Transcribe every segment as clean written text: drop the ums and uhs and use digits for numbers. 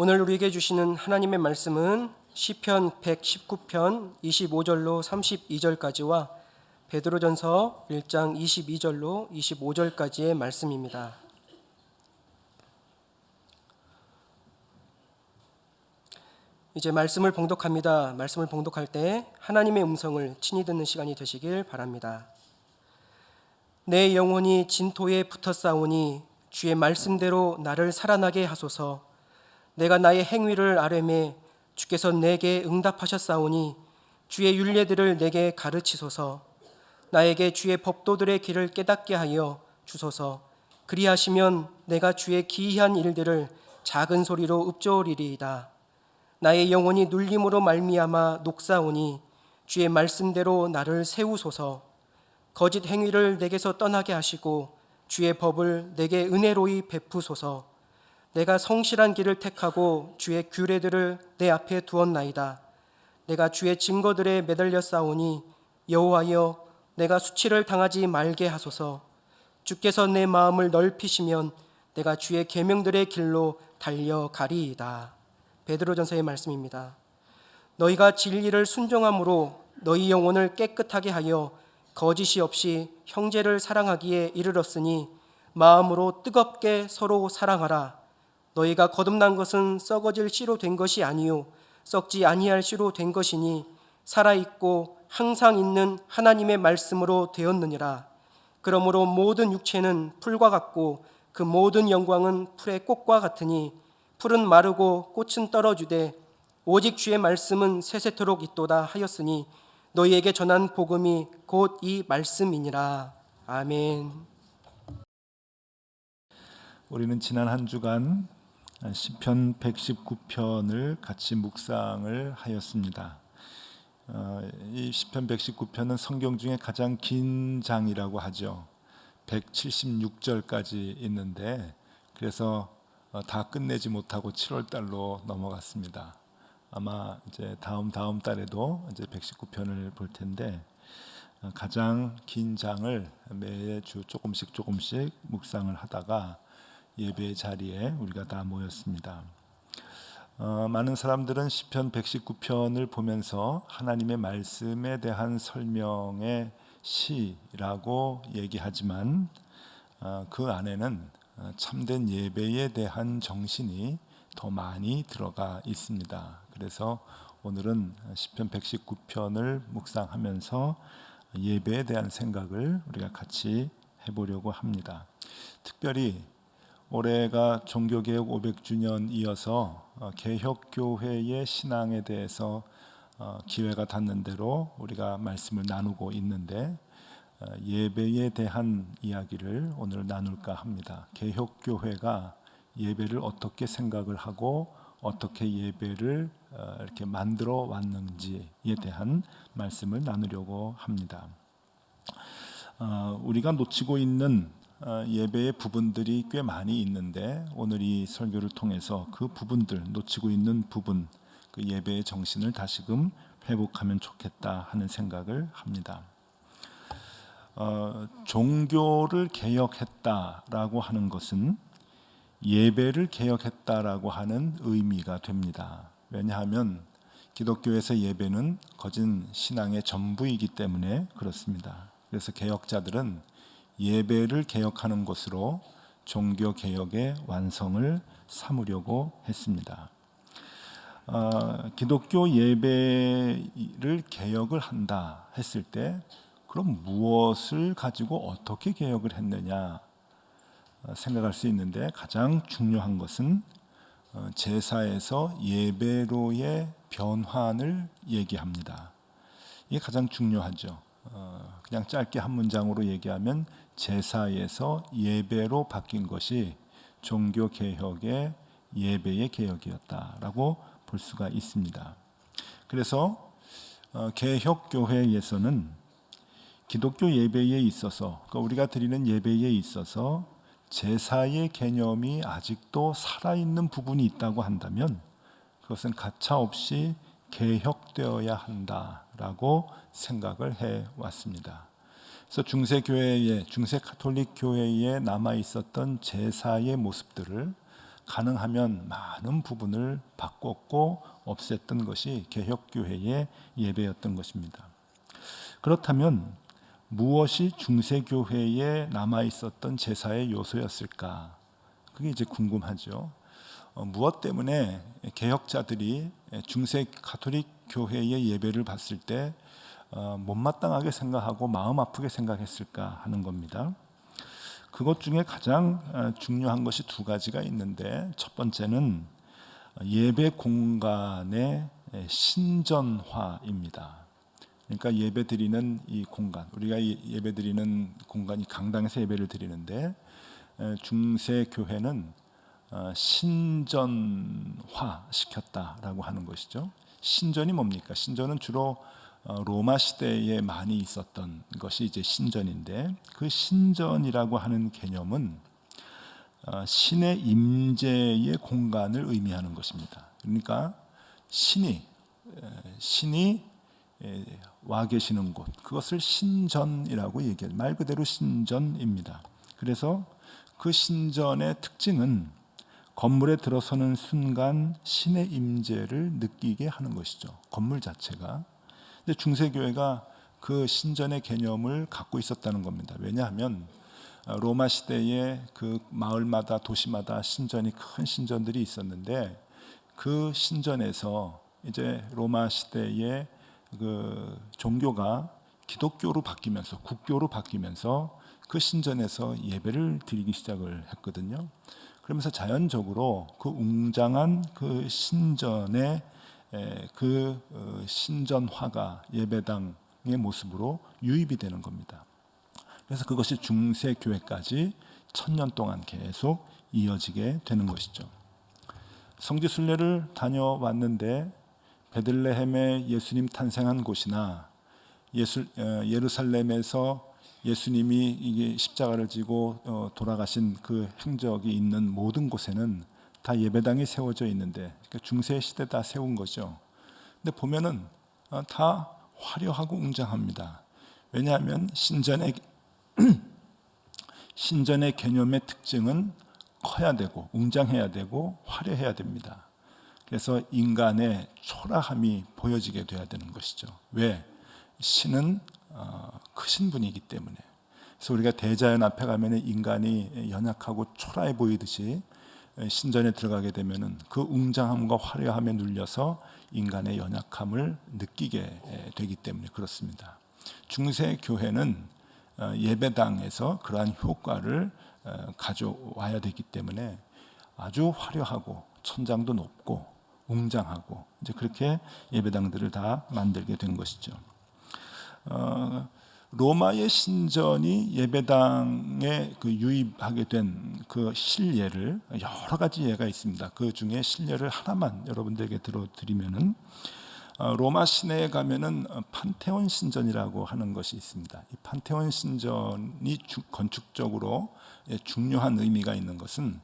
오늘 우리에게 주시는 하나님의 말씀은 시편 119편 25절로 32절까지와 베드로전서 1장 22절로 25절까지의 말씀입니다. 이제 말씀을 봉독합니다. 말씀을 봉독할 때 하나님의 음성을 친히 듣는 시간이 되시길 바랍니다. 내 영혼이 진토에 붙어 싸우니 주의 말씀대로 나를 살아나게 하소서. 내가 나의 행위를 아뢰매 주께서 내게 응답하셨사오니 주의 율례들을 내게 가르치소서. 나에게 주의 법도들의 길을 깨닫게 하여 주소서. 그리하시면 내가 주의 기이한 일들을 작은 소리로 읊조리리이다. 나의 영혼이 눌림으로 말미암아 녹사오니 주의 말씀대로 나를 세우소서. 거짓 행위를 내게서 떠나게 하시고 주의 법을 내게 은혜로이 베푸소서. 내가 성실한 길을 택하고 주의 규례들을 내 앞에 두었나이다. 내가 주의 증거들에 매달려 싸우니 여호와여 내가 수치를 당하지 말게 하소서. 주께서 내 마음을 넓히시면 내가 주의 계명들의 길로 달려가리이다. 베드로전서의 말씀입니다. 너희가 진리를 순종함으로 너희 영혼을 깨끗하게 하여 거짓이 없이 형제를 사랑하기에 이르렀으니 마음으로 뜨겁게 서로 사랑하라. 너희가 거듭난 것은 썩어질 씨로 된 것이 아니요 썩지 아니할 씨로 된 것이니 살아있고 항상 있는 하나님의 말씀으로 되었느니라. 그러므로 모든 육체는 풀과 같고 그 모든 영광은 풀의 꽃과 같으니 풀은 마르고 꽃은 떨어지되 오직 주의 말씀은 세세토록 있도다 하였으니 너희에게 전한 복음이 곧 이 말씀이니라. 아멘. 우리는 지난 한 주간 시편 119편을 같이 묵상을 하였습니다. 이 시편 119편은 성경 중에 가장 긴 장이라고 하죠. 176절까지 있는데 그래서 다 끝내지 못하고 7월 달로 넘어갔습니다. 아마 이제 다음 달에도 이제 119편을 볼 텐데 가장 긴 장을 매주 조금씩 묵상을 하다가 예배 자리에 우리가 다 모였습니다. 많은 사람들은 시편 119편을 보면서 하나님의 말씀에 대한 설명의 시라고 얘기하지만 그 안에는 참된 예배에 대한 정신이 더 많이 들어가 있습니다. 그래서 오늘은 시편 119편을 묵상하면서 예배에 대한 생각을 우리가 같이 해보려고 합니다. 특별히 올해가 종교개혁 500주년이어서 개혁교회의 신앙에 대해서 기회가 닿는 대로 우리가 말씀을 나누고 있는데 예배에 대한 이야기를 오늘 나눌까 합니다. 개혁교회가 예배를 어떻게 생각을 하고 어떻게 예배를 이렇게 만들어 왔는지에 대한 말씀을 나누려고 합니다. 우리가 놓치고 있는 예배의 부분들이 꽤 많이 있는데 오늘 이 설교를 통해서 그 부분들, 놓치고 있는 부분, 그 예배의 정신을 다시금 회복하면 좋겠다 하는 생각을 합니다. 종교를 개혁했다라고 하는 것은 예배를 개혁했다라고 하는 의미가 됩니다. 왜냐하면 기독교에서 예배는 거진 신앙의 전부이기 때문에 그렇습니다. 그래서 개혁자들은 예배를 개혁하는 것으로 종교 개혁의 완성을 삼으려고 했습니다. 기독교 예배를 개혁을 한다 했을 때 그럼 무엇을 가지고 어떻게 개혁을 했느냐 생각할 수 있는데 가장 중요한 것은 제사에서 예배로의 변환을 얘기합니다. 이게 가장 중요하죠. 그냥 짧게 한 문장으로 얘기하면 제사에서 예배로 바뀐 것이 종교 개혁의 예배의 개혁이었다라고 볼 수가 있습니다. 그래서 개혁교회에서는 기독교 예배에 있어서 그러니까 우리가 드리는 예배에 있어서 제사의 개념이 아직도 살아있는 부분이 있다고 한다면 그것은 가차없이 개혁되어야 한다라고 생각을 해왔습니다. 그래서 중세 가톨릭 교회에 남아 있었던 제사의 모습들을 가능하면 많은 부분을 바꿨고 없앴던 것이 개혁교회의 예배였던 것입니다. 그렇다면 무엇이 중세교회에 남아있었던 제사의 요소였을까? 그게 이제 궁금하죠. 무엇 때문에 개혁자들이 중세 가톨릭 교회의 예배를 봤을 때 못마땅하게 생각하고 마음 아프게 생각했을까 하는 겁니다. 그것 중에 가장 중요한 것이 두 가지가 있는데, 첫 번째는 예배 공간의 신전화입니다. 그러니까 예배 드리는 이 공간, 우리가 예배 드리는 공간이 강당에서 예배를 드리는데, 중세 교회는 신전화 시켰다라고 하는 것이죠. 신전이 뭡니까? 신전은 주로 로마 시대에 많이 있었던 것이 이제 신전인데, 그 신전이라고 하는 개념은 신의 임재의 공간을 의미하는 것입니다. 그러니까 신이 와 계시는 곳, 그것을 신전이라고 얘기해요. 말 그대로 신전입니다. 그래서 그 신전의 특징은 건물에 들어서는 순간 신의 임재를 느끼게 하는 것이죠. 건물 자체가. 근데 중세교회가 그 신전의 개념을 갖고 있었다는 겁니다. 왜냐하면 로마 시대에 그 마을마다 도시마다 신전이, 큰 신전들이 있었는데, 그 신전에서 이제 로마 시대에 그 종교가 기독교로 바뀌면서, 국교로 바뀌면서 그 신전에서 예배를 드리기 시작을 했거든요. 그러면서 자연적으로 그 웅장한 그 신전의 그 신전화가 예배당의 모습으로 유입이 되는 겁니다. 그래서 그것이 중세 교회까지 1000년 동안 계속 이어지게 되는 것이죠. 성지순례를 다녀왔는데, 베들레헴에 예수님 탄생한 곳이나 예루살렘에서 예수님이 이게 십자가를 지고 돌아가신 그 행적이 있는 모든 곳에는 다 예배당이 세워져 있는데, 그러니까 중세 시대 다 세운 거죠. 근데 보면은 다 화려하고 웅장합니다. 왜냐하면 신전의 개념의 특징은 커야 되고 웅장해야 되고 화려해야 됩니다. 그래서 인간의 초라함이 보여지게 돼야 되는 것이죠. 왜? 신은 크신 분이기 때문에. 그래서 우리가 대자연 앞에 가면 인간이 연약하고 초라해 보이듯이, 신전에 들어가게 되면 그 웅장함과 화려함에 눌려서 인간의 연약함을 느끼게 되기 때문에 그렇습니다. 중세 교회는 예배당에서 그러한 효과를 가져와야 되기 때문에 아주 화려하고 천장도 높고 웅장하고 이제 그렇게 예배당들을 다 만들게 된 것이죠. 로마의 신전이 예배당에 그 유입하게 된 그 실례를, 여러 가지 예가 있습니다. 그 중에 실례를 하나만 여러분들에게 들어드리면은, 로마 시내에 가면은 판테온 신전이라고 하는 것이 있습니다. 이 판테온 신전이 건축적으로 중요한 의미가 있는 것은,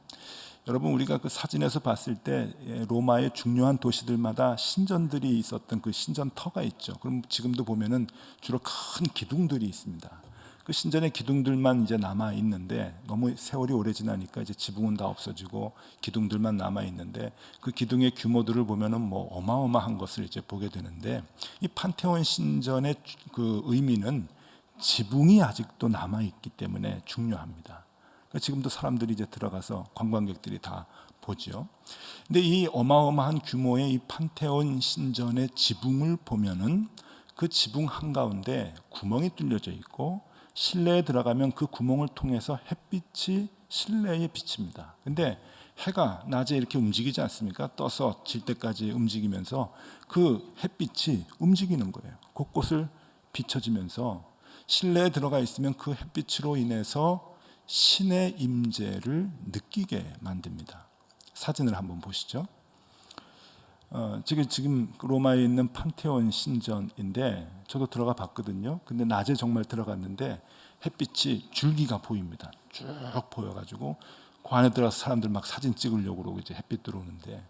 여러분 우리가 그 사진에서 봤을 때 로마의 중요한 도시들마다 신전들이 있었던 그 신전터가 있죠. 그럼 지금도 보면은 주로 큰 기둥들이 있습니다. 그 신전의 기둥들만 이제 남아 있는데, 너무 세월이 오래 지나니까 이제 지붕은 다 없어지고 기둥들만 남아 있는데, 그 기둥의 규모들을 보면은 뭐 어마어마한 것을 이제 보게 되는데, 이 판테온 신전의 그 의미는 지붕이 아직도 남아 있기 때문에 중요합니다. 지금도 사람들이 이제 들어가서 관광객들이 다 보죠. 근데 이 어마어마한 규모의 이 판테온 신전의 지붕을 보면은, 그 지붕 한가운데 구멍이 뚫려져 있고, 실내에 들어가면 그 구멍을 통해서 햇빛이 실내에 비칩니다. 근데 해가 낮에 이렇게 움직이지 않습니까? 떠서 질 때까지 움직이면서 그 햇빛이 움직이는 거예요. 곳곳을 비춰지면서 실내에 들어가 있으면 그 햇빛으로 인해서 신의 임재를 느끼게 만듭니다. 사진을 한번 보시죠. 지금 로마에 있는 판테온 신전인데, 저도 들어가 봤거든요. 근데 낮에 정말 들어갔는데 햇빛이 줄기가 보입니다. 쭉 보여가지고 그 안에 들어가서 사람들 막 사진 찍으려고 그러고 이제 햇빛 들어오는데,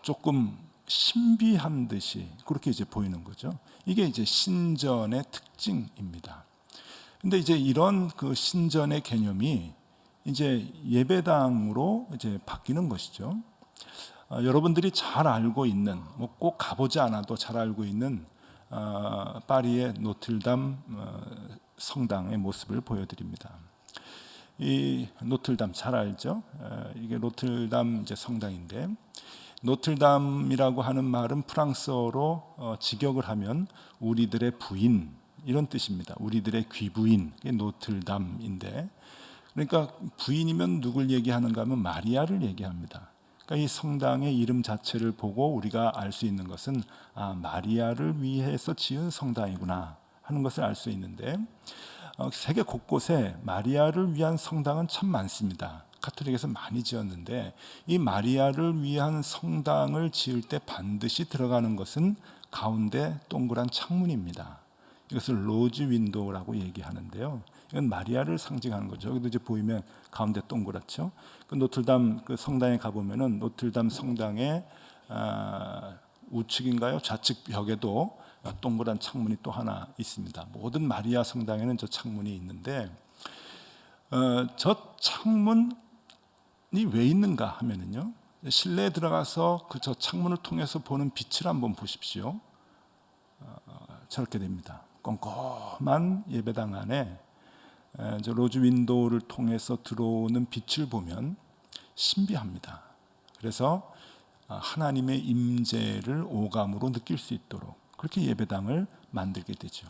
조금 신비한 듯이 그렇게 이제 보이는 거죠. 이게 이제 신전의 특징입니다. 근데 이제 이런 그 신전의 개념이 이제 예배당으로 이제 바뀌는 것이죠. 여러분들이 잘 알고 있는, 뭐 꼭 가보지 않아도 잘 알고 있는 파리의 노틀담 성당의 모습을 보여드립니다. 이 노틀담 잘 알죠? 이게 노틀담 이제 성당인데, 노틀담이라고 하는 말은 프랑스어로 직역을 하면 우리들의 부인 이런 뜻입니다. 우리들의 귀부인, 이게 노틀담인데, 그러니까 부인이면 누굴 얘기하는가 하면 마리아를 얘기합니다. 그러니까 이 성당의 이름 자체를 보고 우리가 알 수 있는 것은 마리아를 위해서 지은 성당이구나 하는 것을 알 수 있는데, 세계 곳곳에 마리아를 위한 성당은 참 많습니다. 가톨릭에서 많이 지었는데, 이 마리아를 위한 성당을 지을 때 반드시 들어가는 것은 가운데 동그란 창문입니다. 이것을 로즈 윈도우라고 얘기하는데요. 이건 마리아를 상징하는 거죠. 여기도 이제 보이면 가운데 동그랗죠. 그 노틀담 그 성당에 가보면은 노틀담 성당의 우측인가요? 좌측 벽에도 동그란 창문이 또 하나 있습니다. 모든 마리아 성당에는 저 창문이 있는데, 저 창문이 왜 있는가 하면은요, 실내에 들어가서 그 저 창문을 통해서 보는 빛을 한번 보십시오. 저렇게 됩니다. 꼼꼼한 예배당 안에 저 로즈 윈도우를 통해서 들어오는 빛을 보면 신비합니다. 그래서 하나님의 임재를 오감으로 느낄 수 있도록 그렇게 예배당을 만들게 되죠.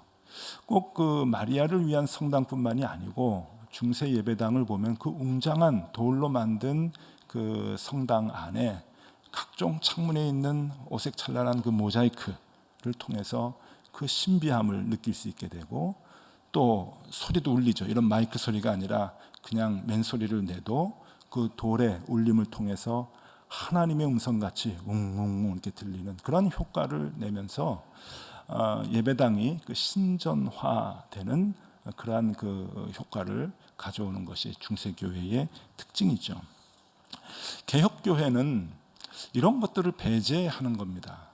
꼭 그 마리아를 위한 성당뿐만이 아니고 중세 예배당을 보면 그 웅장한 돌로 만든 그 성당 안에 각종 창문에 있는 오색 찬란한 그 모자이크를 통해서 그 신비함을 느낄 수 있게 되고, 또 소리도 울리죠. 이런 마이크 소리가 아니라 그냥 맨소리를 내도 그 돌의 울림을 통해서 하나님의 음성같이 웅웅웅 이렇게 들리는 그런 효과를 내면서 예배당이 그 신전화되는 그러한 그 효과를 가져오는 것이 중세교회의 특징이죠. 개혁교회는 이런 것들을 배제하는 겁니다.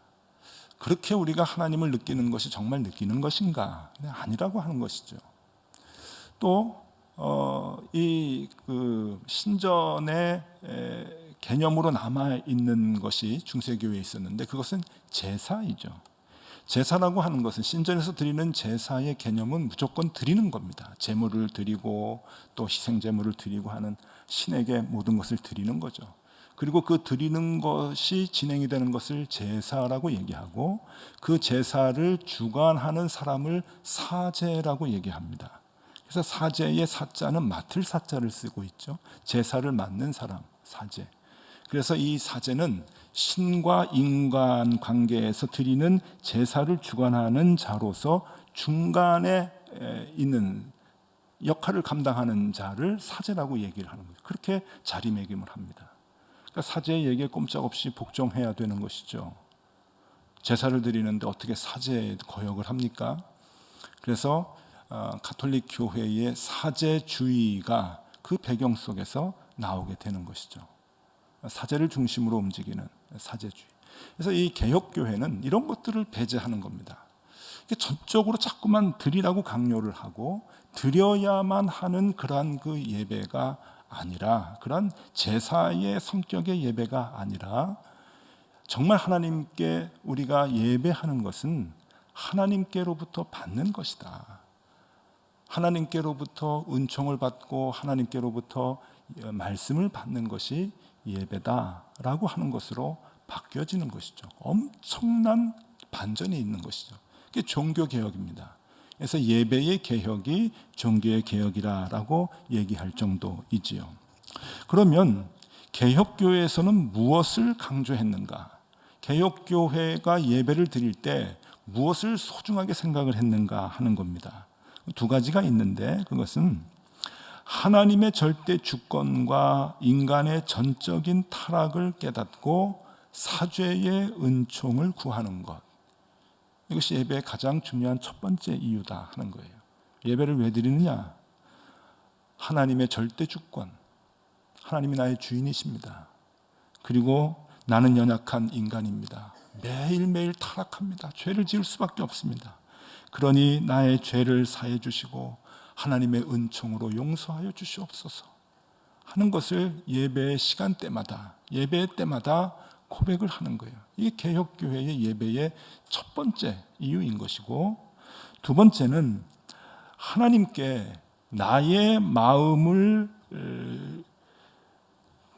그렇게 우리가 하나님을 느끼는 것이 정말 느끼는 것인가? 아니라고 하는 것이죠. 또 이 그 신전의 개념으로 남아 있는 것이 중세교회에 있었는데, 그것은 제사이죠. 제사라고 하는 것은 신전에서 드리는 제사의 개념은 무조건 드리는 겁니다. 제물을 드리고 또 희생제물을 드리고 하는 신에게 모든 것을 드리는 거죠. 그리고 그 드리는 것이 진행이 되는 것을 제사라고 얘기하고, 그 제사를 주관하는 사람을 사제라고 얘기합니다. 그래서 사제의 사자는 맡을 사자를 쓰고 있죠. 제사를 맡는 사람, 사제. 그래서 이 사제는 신과 인간 관계에서 드리는 제사를 주관하는 자로서 중간에 있는 역할을 감당하는 자를 사제라고 얘기를 하는 거죠. 그렇게 자리매김을 합니다. 그러니까 사제의 얘기에 꼼짝없이 복종해야 되는 것이죠. 제사를 드리는데 어떻게 사제의 거역을 합니까? 그래서 가톨릭 교회의 사제주의가 그 배경 속에서 나오게 되는 것이죠. 사제를 중심으로 움직이는 사제주의. 그래서 이 개혁교회는 이런 것들을 배제하는 겁니다. 전적으로 자꾸만 드리라고 강요를 하고 드려야만 하는 그러한 그 예배가 아니라, 그런 제사의 성격의 예배가 아니라, 정말 하나님께 우리가 예배하는 것은 하나님께로부터 받는 것이다. 하나님께로부터 은총을 받고 하나님께로부터 말씀을 받는 것이 예배다라고 하는 것으로 바뀌어지는 것이죠. 엄청난 반전이 있는 것이죠. 그게 종교개혁입니다. 그래서 예배의 개혁이 종교의 개혁이라고 얘기할 정도이지요. 그러면 개혁교회에서는 무엇을 강조했는가? 개혁교회가 예배를 드릴 때 무엇을 소중하게 생각을 했는가 하는 겁니다. 두 가지가 있는데, 그것은 하나님의 절대 주권과 인간의 전적인 타락을 깨닫고 사죄의 은총을 구하는 것. 이것이 예배의 가장 중요한 첫 번째 이유다 하는 거예요. 예배를 왜 드리느냐? 하나님의 절대 주권, 하나님이 나의 주인이십니다. 그리고 나는 연약한 인간입니다. 매일매일 타락합니다. 죄를 지을 수밖에 없습니다. 그러니 나의 죄를 사해 주시고 하나님의 은총으로 용서하여 주시옵소서. 하는 것을 예배의 시간대마다, 예배 때마다 고백을 하는 거예요. 이게 개혁교회의 예배의 첫 번째 이유인 것이고, 두 번째는 하나님께 나의 마음을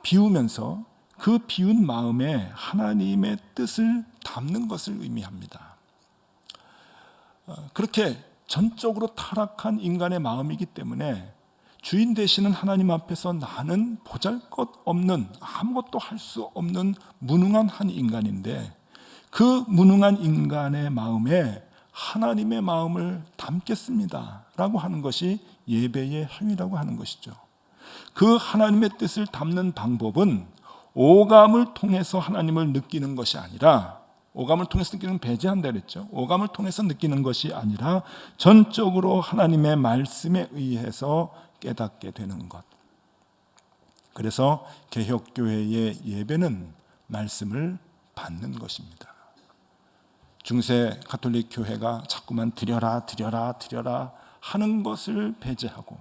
비우면서 그 비운 마음에 하나님의 뜻을 담는 것을 의미합니다. 그렇게 전적으로 타락한 인간의 마음이기 때문에 주인 되시는 하나님 앞에서 나는 보잘것없는, 아무것도 할 수 없는 무능한 한 인간인데, 그 무능한 인간의 마음에 하나님의 마음을 담겠습니다 라고 하는 것이 예배의 행위라고 하는 것이죠. 그 하나님의 뜻을 담는 방법은 오감을 통해서 하나님을 느끼는 것이 아니라, 오감을 통해서 느끼는 배제한다 그랬죠. 오감을 통해서 느끼는 것이 아니라 전적으로 하나님의 말씀에 의해서 깨닫게 되는 것. 그래서 개혁교회의 예배는 말씀을 받는 것입니다. 중세 가톨릭 교회가 자꾸만 드려라 하는 것을 배제하고,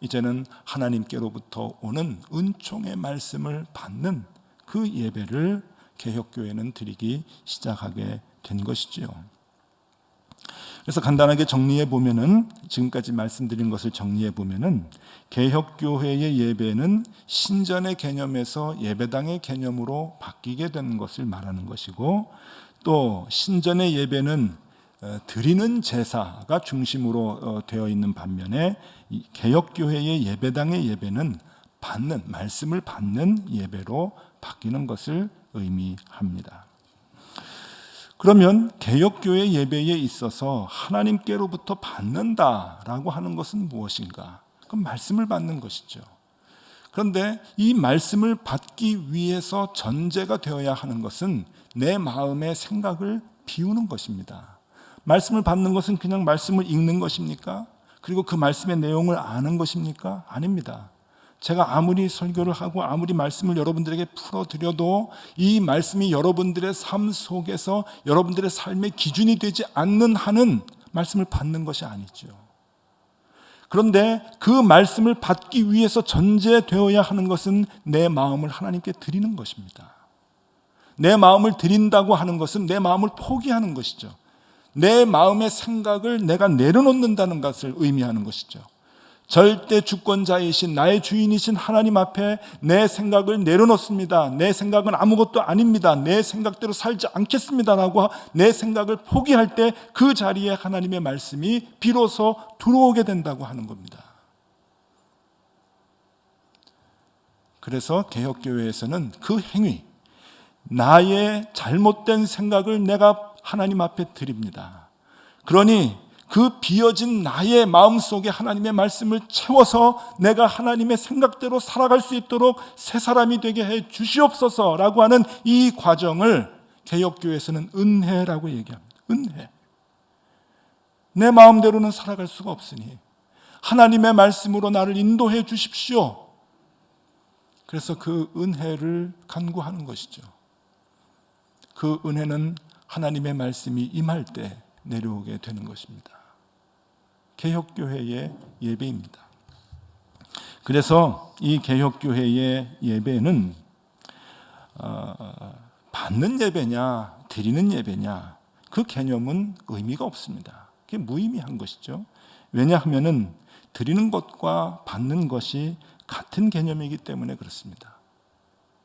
이제는 하나님께로부터 오는 은총의 말씀을 받는 그 예배를 개혁교회는 드리기 시작하게 된 것이지요. 그래서 간단하게 정리해 보면은, 지금까지 말씀드린 것을 정리해 보면은, 개혁교회의 예배는 신전의 개념에서 예배당의 개념으로 바뀌게 된 것을 말하는 것이고, 또 신전의 예배는 드리는 제사가 중심으로 되어 있는 반면에 개혁교회의 예배당의 예배는 받는, 말씀을 받는 예배로 바뀌는 것을 의미합니다. 그러면 개혁교회 예배에 있어서 하나님께로부터 받는다라고 하는 것은 무엇인가? 그럼 말씀을 받는 것이죠. 그런데 이 말씀을 받기 위해서 전제가 되어야 하는 것은 내 마음의 생각을 비우는 것입니다. 말씀을 받는 것은 그냥 말씀을 읽는 것입니까? 그리고 그 말씀의 내용을 아는 것입니까? 아닙니다. 제가 아무리 설교를 하고 아무리 말씀을 여러분들에게 풀어드려도 이 말씀이 여러분들의 삶 속에서 여러분들의 삶의 기준이 되지 않는 한은 말씀을 받는 것이 아니죠. 그런데 그 말씀을 받기 위해서 전제되어야 하는 것은 내 마음을 하나님께 드리는 것입니다. 내 마음을 드린다고 하는 것은 내 마음을 포기하는 것이죠. 내 마음의 생각을 내가 내려놓는다는 것을 의미하는 것이죠. 절대 주권자이신 나의 주인이신 하나님 앞에 내 생각을 내려놓습니다. 내 생각은 아무것도 아닙니다. 내 생각대로 살지 않겠습니다라고 내 생각을 포기할 때 그 자리에 하나님의 말씀이 비로소 들어오게 된다고 하는 겁니다. 그래서 개혁교회에서는 그 행위, 나의 잘못된 생각을 내가 하나님 앞에 드립니다. 그러니 그 비어진 나의 마음속에 하나님의 말씀을 채워서 내가 하나님의 생각대로 살아갈 수 있도록 새 사람이 되게 해 주시옵소서라고 하는 이 과정을 개혁교회에서는 은혜라고 얘기합니다. 은혜. 내 마음대로는 살아갈 수가 없으니 하나님의 말씀으로 나를 인도해 주십시오. 그래서 그 은혜를 간구하는 것이죠. 그 은혜는 하나님의 말씀이 임할 때 내려오게 되는 것입니다. 개혁교회의 예배입니다. 그래서 이 개혁교회의 예배는 받는 예배냐 드리는 예배냐 그 개념은 의미가 없습니다. 그게 무의미한 것이죠. 왜냐하면 드리는 것과 받는 것이 같은 개념이기 때문에 그렇습니다.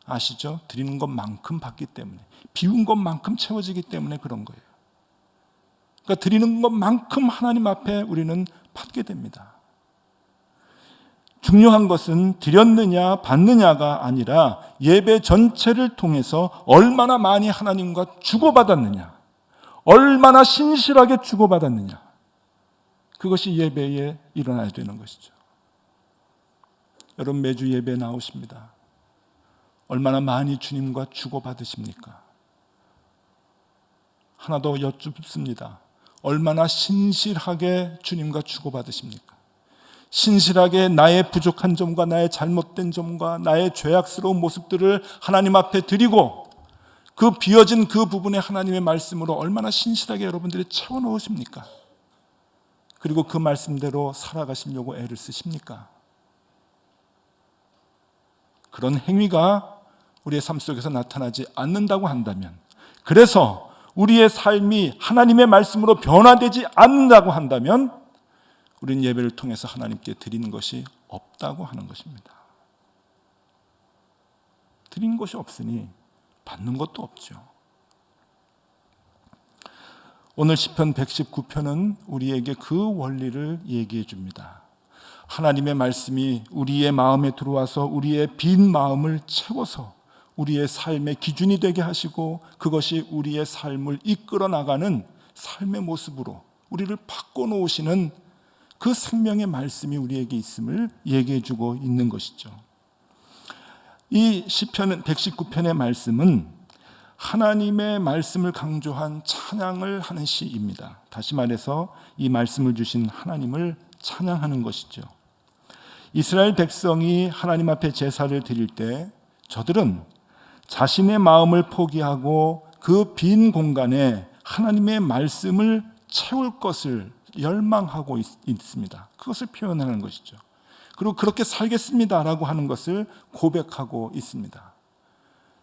아시죠? 드리는 것만큼 받기 때문에, 비운 것만큼 채워지기 때문에 그런 거예요. 그러니까 드리는 것만큼 하나님 앞에 우리는 받게 됩니다. 중요한 것은 드렸느냐 받느냐가 아니라 예배 전체를 통해서 얼마나 많이 하나님과 주고받았느냐, 얼마나 신실하게 주고받았느냐, 그것이 예배에 일어나야 되는 것이죠. 여러분 매주 예배 나오십니다. 얼마나 많이 주님과 주고받으십니까? 하나 더 여쭙습니다. 얼마나 신실하게 주님과 주고받으십니까? 신실하게 나의 부족한 점과 나의 잘못된 점과 나의 죄악스러운 모습들을 하나님 앞에 드리고 그 비어진 그 부분에 하나님의 말씀으로 얼마나 신실하게 여러분들이 채워넣으십니까? 그리고 그 말씀대로 살아가시려고 애를 쓰십니까? 그런 행위가 우리의 삶 속에서 나타나지 않는다고 한다면, 그래서 우리의 삶이 하나님의 말씀으로 변화되지 않는다고 한다면 우리는 예배를 통해서 하나님께 드리는 것이 없다고 하는 것입니다. 드리는 것이 없으니 받는 것도 없죠. 오늘 시편 119편은 우리에게 그 원리를 얘기해 줍니다. 하나님의 말씀이 우리의 마음에 들어와서 우리의 빈 마음을 채워서 우리의 삶의 기준이 되게 하시고 그것이 우리의 삶을 이끌어 나가는 삶의 모습으로 우리를 바꿔놓으시는 그 생명의 말씀이 우리에게 있음을 얘기해 주고 있는 것이죠. 이 시편 119편의 말씀은 하나님의 말씀을 강조한 찬양을 하는 시입니다. 다시 말해서 이 말씀을 주신 하나님을 찬양하는 것이죠. 이스라엘 백성이 하나님 앞에 제사를 드릴 때 저들은 자신의 마음을 포기하고 그 빈 공간에 하나님의 말씀을 채울 것을 열망하고 있습니다. 그것을 표현하는 것이죠. 그리고 그렇게 살겠습니다라고 하는 것을 고백하고 있습니다.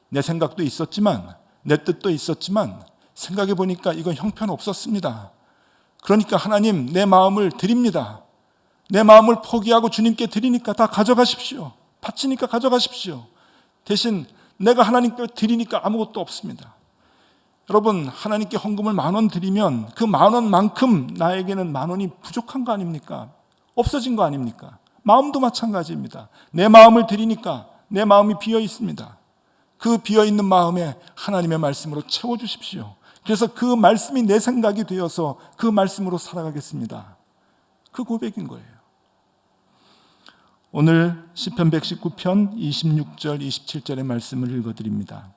내 생각도 있었지만, 내 뜻도 있었지만 생각해 보니까 이건 형편없었습니다. 그러니까 하나님, 내 마음을 드립니다. 내 마음을 포기하고 주님께 드리니까 다 가져가십시오. 바치니까 가져가십시오. 대신 내가 하나님께 드리니까 아무것도 없습니다. 여러분, 하나님께 헌금을 10,000원 드리면 그 10,000원만큼 나에게는 10,000원이 부족한 거 아닙니까? 없어진 거 아닙니까? 마음도 마찬가지입니다. 내 마음을 드리니까 내 마음이 비어 있습니다. 그 비어 있는 마음에 하나님의 말씀으로 채워 주십시오. 그래서 그 말씀이 내 생각이 되어서 그 말씀으로 살아가겠습니다. 그 고백인 거예요. 오늘 시편 119편 26절 27절의 말씀을 읽어드립니다.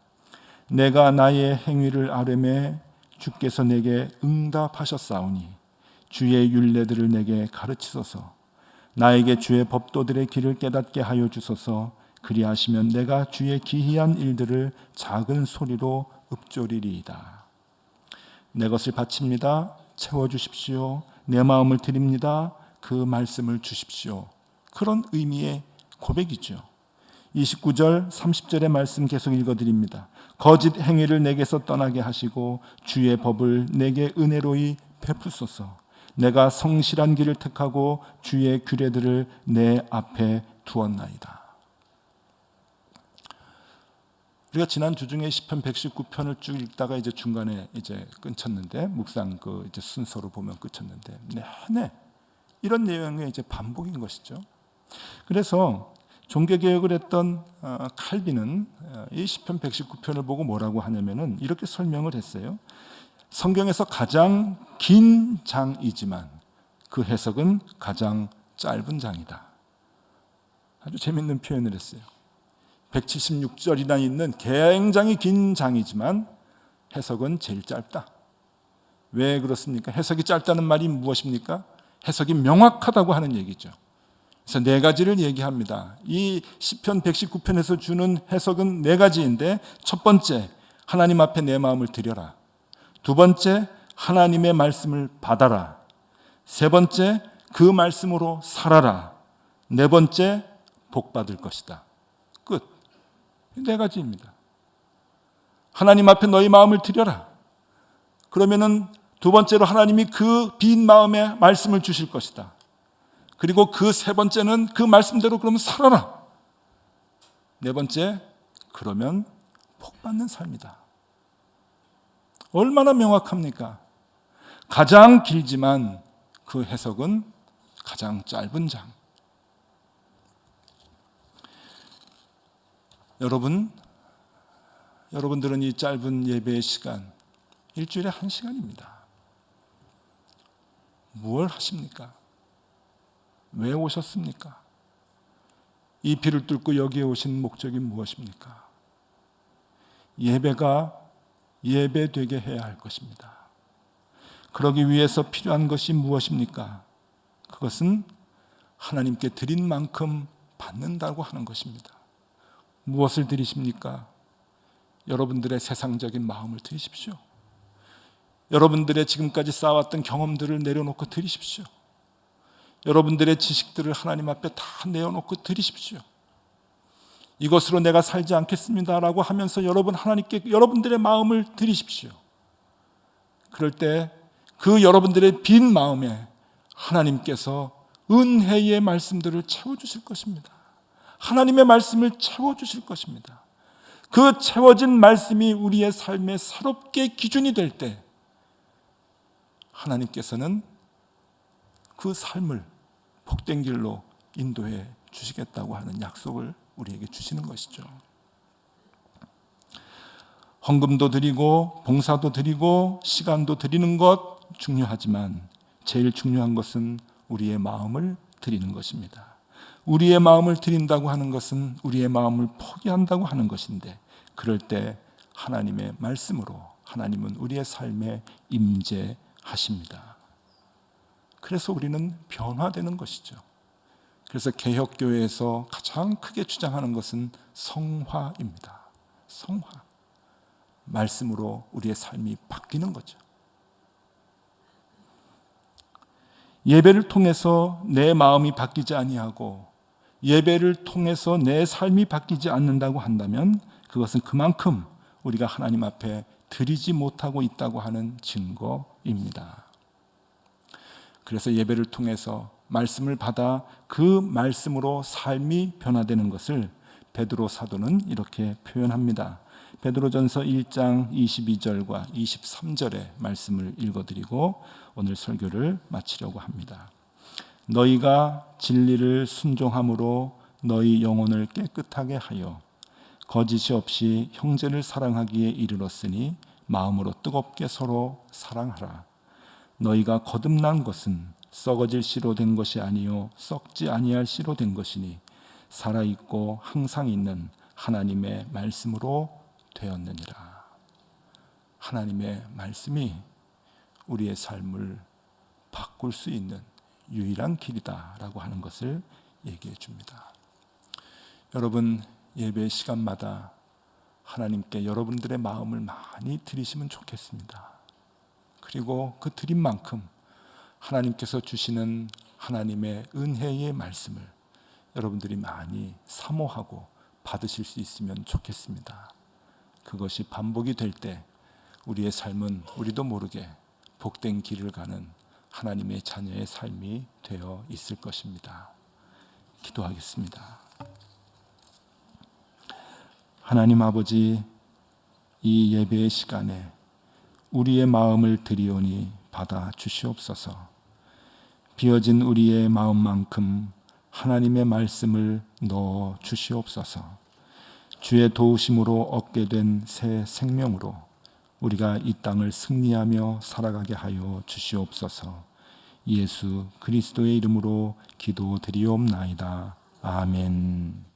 내가 나의 행위를 아뢰매 주께서 내게 응답하셨사오니 주의 율례들을 내게 가르치소서. 나에게 주의 법도들의 길을 깨닫게 하여 주소서. 그리하시면 내가 주의 기이한 일들을 작은 소리로 읊조리리이다. 내 것을 바칩니다. 채워주십시오. 내 마음을 드립니다. 그 말씀을 주십시오. 그런 의미의 고백이죠. 29절 30절의 말씀 계속 읽어드립니다. 거짓 행위를 내게서 떠나게 하시고 주의 법을 내게 은혜로이 베푸소서. 내가 성실한 길을 택하고 주의 규례들을 내 앞에 두었나이다. 우리가 지난 주중에 시편 119편을 쭉 읽다가 이제 중간에 이제 끊쳤는데, 묵상 그 이제 순서로 보면 끊쳤는데, 내내 이런 내용의 이제 반복인 것이죠. 그래서 종교개혁을 했던 칼빈은 이 시편 119편을 보고 뭐라고 하냐면은 이렇게 설명을 했어요. 성경에서 가장 긴 장이지만 그 해석은 가장 짧은 장이다. 아주 재밌는 표현을 했어요. 176절이나 있는 굉장히 긴 장이지만 해석은 제일 짧다. 왜 그렇습니까? 해석이 짧다는 말이 무엇입니까? 해석이 명확하다고 하는 얘기죠. 그래서 네 가지를 얘기합니다. 이 시편 119편에서 주는 해석은 네 가지인데, 첫 번째, 하나님 앞에 내 마음을 드려라. 두 번째, 하나님의 말씀을 받아라. 세 번째, 그 말씀으로 살아라. 네 번째, 복 받을 것이다. 끝. 네 가지입니다. 하나님 앞에 너희 마음을 드려라. 그러면은 두 번째로 하나님이 그 빈 마음에 말씀을 주실 것이다. 그리고 그 세 번째는 그 말씀대로 그러면 살아라. 네 번째, 그러면 복 받는 삶이다. 얼마나 명확합니까? 가장 길지만 그 해석은 가장 짧은 장. 여러분들은 이 짧은 예배의 시간, 일주일에 1시간입니다. 무엇 하십니까? 왜 오셨습니까? 이 비를 뚫고 여기에 오신 목적이 무엇입니까? 예배가 예배되게 해야 할 것입니다. 그러기 위해서 필요한 것이 무엇입니까? 그것은 하나님께 드린 만큼 받는다고 하는 것입니다. 무엇을 드리십니까? 여러분들의 세상적인 마음을 드리십시오. 여러분들의 지금까지 쌓아왔던 경험들을 내려놓고 드리십시오. 여러분들의 지식들을 하나님 앞에 다 내어놓고 드리십시오. 이것으로 내가 살지 않겠습니다라고 하면서 여러분 하나님께 여러분들의 마음을 드리십시오. 그럴 때 그 여러분들의 빈 마음에 하나님께서 은혜의 말씀들을 채워주실 것입니다. 하나님의 말씀을 채워주실 것입니다. 그 채워진 말씀이 우리의 삶의 새롭게 기준이 될 때 하나님께서는 그 삶을 복된 길로 인도해 주시겠다고 하는 약속을 우리에게 주시는 것이죠. 헌금도 드리고 봉사도 드리고 시간도 드리는 것 중요하지만 제일 중요한 것은 우리의 마음을 드리는 것입니다. 우리의 마음을 드린다고 하는 것은 우리의 마음을 포기한다고 하는 것인데, 그럴 때 하나님의 말씀으로 하나님은 우리의 삶에 임재하십니다. 그래서 우리는 변화되는 것이죠. 그래서 개혁교회에서 가장 크게 주장하는 것은 성화입니다. 성화. 말씀으로 우리의 삶이 바뀌는 거죠. 예배를 통해서 내 마음이 바뀌지 아니하고 예배를 통해서 내 삶이 바뀌지 않는다고 한다면 그것은 그만큼 우리가 하나님 앞에 드리지 못하고 있다고 하는 증거입니다. 그래서 예배를 통해서 말씀을 받아 그 말씀으로 삶이 변화되는 것을 베드로 사도는 이렇게 표현합니다. 베드로전서 1장 22절과 23절의 말씀을 읽어드리고 오늘 설교를 마치려고 합니다. 너희가 진리를 순종함으로 너희 영혼을 깨끗하게 하여 거짓이 없이 형제를 사랑하기에 이르렀으니 마음으로 뜨겁게 서로 사랑하라. 너희가 거듭난 것은 썩어질 씨로 된 것이 아니요 썩지 아니할 씨로 된 것이니 살아있고 항상 있는 하나님의 말씀으로 되었느니라. 하나님의 말씀이 우리의 삶을 바꿀 수 있는 유일한 길이다라고 하는 것을 얘기해 줍니다. 여러분, 예배 시간마다 하나님께 여러분들의 마음을 많이 드리시면 좋겠습니다. 그리고 그 드린 만큼 하나님께서 주시는 하나님의 은혜의 말씀을 여러분들이 많이 사모하고 받으실 수 있으면 좋겠습니다. 그것이 반복이 될 때 우리의 삶은 우리도 모르게 복된 길을 가는 하나님의 자녀의 삶이 되어 있을 것입니다. 기도하겠습니다. 하나님 아버지, 이 예배의 시간에 우리의 마음을 드리오니 받아 주시옵소서. 비어진 우리의 마음만큼 하나님의 말씀을 넣어 주시옵소서. 주의 도우심으로 얻게 된 새 생명으로 우리가 이 땅을 승리하며 살아가게 하여 주시옵소서. 예수 그리스도의 이름으로 기도드리옵나이다. 아멘.